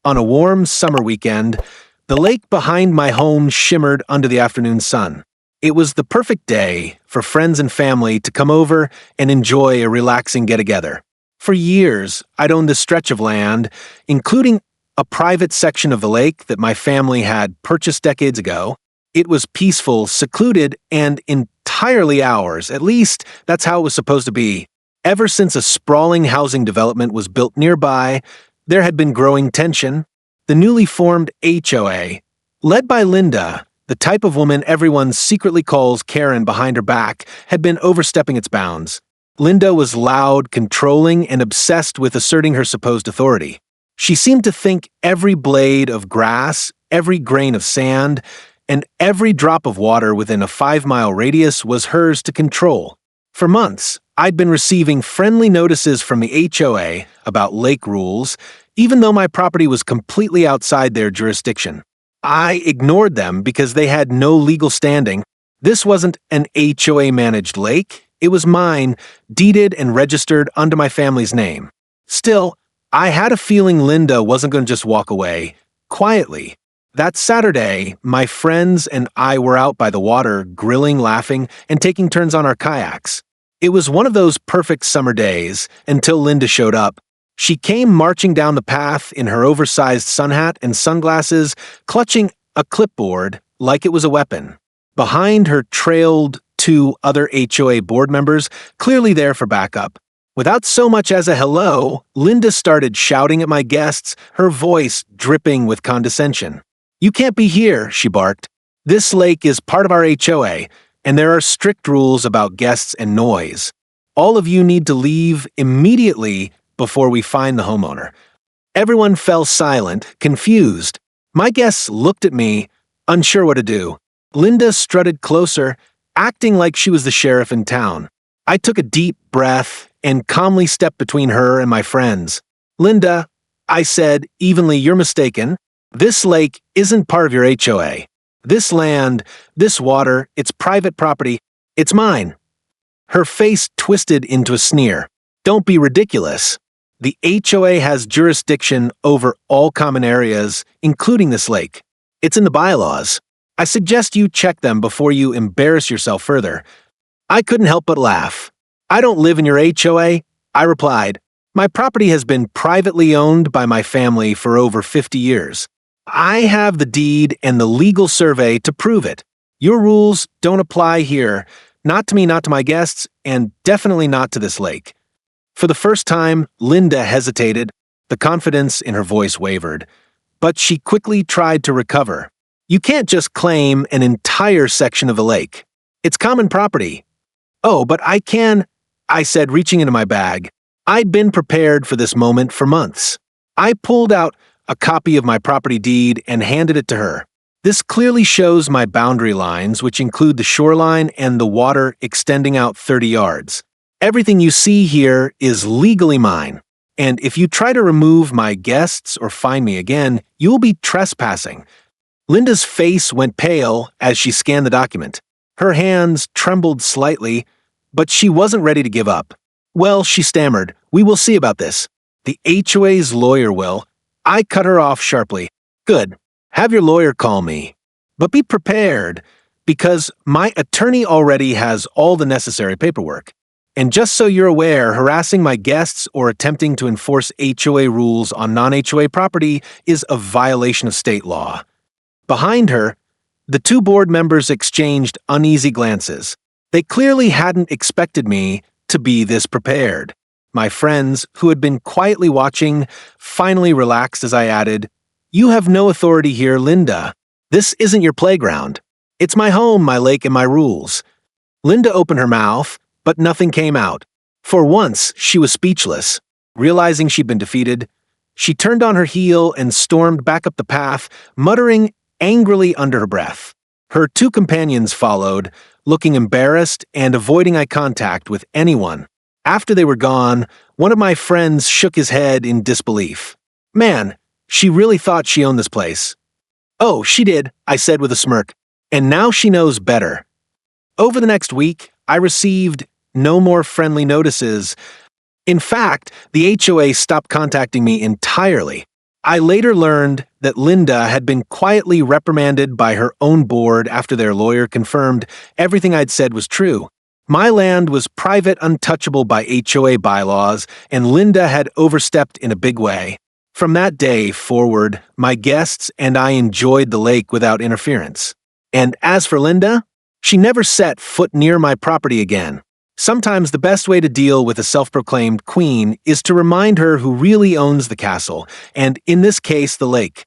On a warm summer weekend, the lake behind my home shimmered under the afternoon sun. It was the perfect day for friends and family to come over and enjoy a relaxing get-together. For years, I'd owned this stretch of land, including a private section of the lake that my family had purchased decades ago. It was peaceful, secluded, and entirely ours. At least, that's how it was supposed to be. Ever since a sprawling housing development was built nearby, there had been growing tension. The newly formed HOA, led by Linda, the type of woman everyone secretly calls Karen behind her back, had been overstepping its bounds. Linda was loud, controlling, and obsessed with asserting her supposed authority. She seemed to think every blade of grass, every grain of sand, and every drop of water within a 5-mile radius was hers to control. For months, I'd been receiving friendly notices from the HOA about lake rules, even though my property was completely outside their jurisdiction. I ignored them because they had no legal standing. This wasn't an HOA-managed lake. It was mine, deeded and registered under my family's name. Still, I had a feeling Linda wasn't going to just walk away quietly. That Saturday, my friends and I were out by the water, grilling, laughing, and taking turns on our kayaks. It was one of those perfect summer days until Linda showed up. She came marching down the path in her oversized sun hat and sunglasses, clutching a clipboard like it was a weapon. Behind her trailed 2 other HOA board members, clearly there for backup. Without so much as a hello, Linda started shouting at my guests, her voice dripping with condescension. "You can't be here," she barked. "This lake is part of our HOA, and there are strict rules about guests and noise. All of you need to leave immediately before we find the homeowner." Everyone fell silent, confused. My guests looked at me, unsure what to do. Linda strutted closer, acting like she was the sheriff in town. I took a deep breath and calmly stepped between her and my friends. "Linda," I said evenly, "you're mistaken. This lake isn't part of your HOA. This land, this water, it's private property. It's mine." Her face twisted into a sneer. "Don't be ridiculous. The HOA has jurisdiction over all common areas, including this lake. It's in the bylaws. I suggest you check them before you embarrass yourself further." I couldn't help but laugh. "I don't live in your HOA," I replied. "My property has been privately owned by my family for over 50 years. I have the deed and the legal survey to prove it. Your rules don't apply here, not to me, not to my guests, and definitely not to this lake." For the first time, Linda hesitated. The confidence in her voice wavered. But she quickly tried to recover. "You can't just claim an entire section of the lake. It's common property." "Oh, but I can," I said, reaching into my bag. I'd been prepared for this moment for months. I pulled out a copy of my property deed and handed it to her. "This clearly shows my boundary lines, which include the shoreline and the water extending out 30 yards. Everything you see here is legally mine, and if you try to remove my guests or find me again, you will be trespassing." Linda's face went pale as she scanned the document. Her hands trembled slightly, but she wasn't ready to give up. "Well," she stammered, "we will see about this. The HOA's lawyer will." I cut her off sharply. "Good. Have your lawyer call me. But be prepared, because my attorney already has all the necessary paperwork. And just so you're aware, harassing my guests or attempting to enforce HOA rules on non-HOA property is a violation of state law." Behind her, the 2 board members exchanged uneasy glances. They clearly hadn't expected me to be this prepared. My friends, who had been quietly watching, finally relaxed as I added, "You have no authority here, Linda. This isn't your playground. It's my home, my lake, and my rules." Linda opened her mouth, but nothing came out. For once, she was speechless. Realizing she'd been defeated, she turned on her heel and stormed back up the path, muttering angrily under her breath. Her 2 companions followed, looking embarrassed and avoiding eye contact with anyone. After they were gone, one of my friends shook his head in disbelief. "Man, she really thought she owned this place." "Oh, she did," I said with a smirk. "And now she knows better." Over the next week, I received no more friendly notices. In fact, the HOA stopped contacting me entirely. I later learned that Linda had been quietly reprimanded by her own board after their lawyer confirmed everything I'd said was true. My land was private, untouchable by HOA bylaws, and Linda had overstepped in a big way. From that day forward, my guests and I enjoyed the lake without interference. And as for Linda, she never set foot near my property again. Sometimes the best way to deal with a self-proclaimed queen is to remind her who really owns the castle, and in this case, the lake.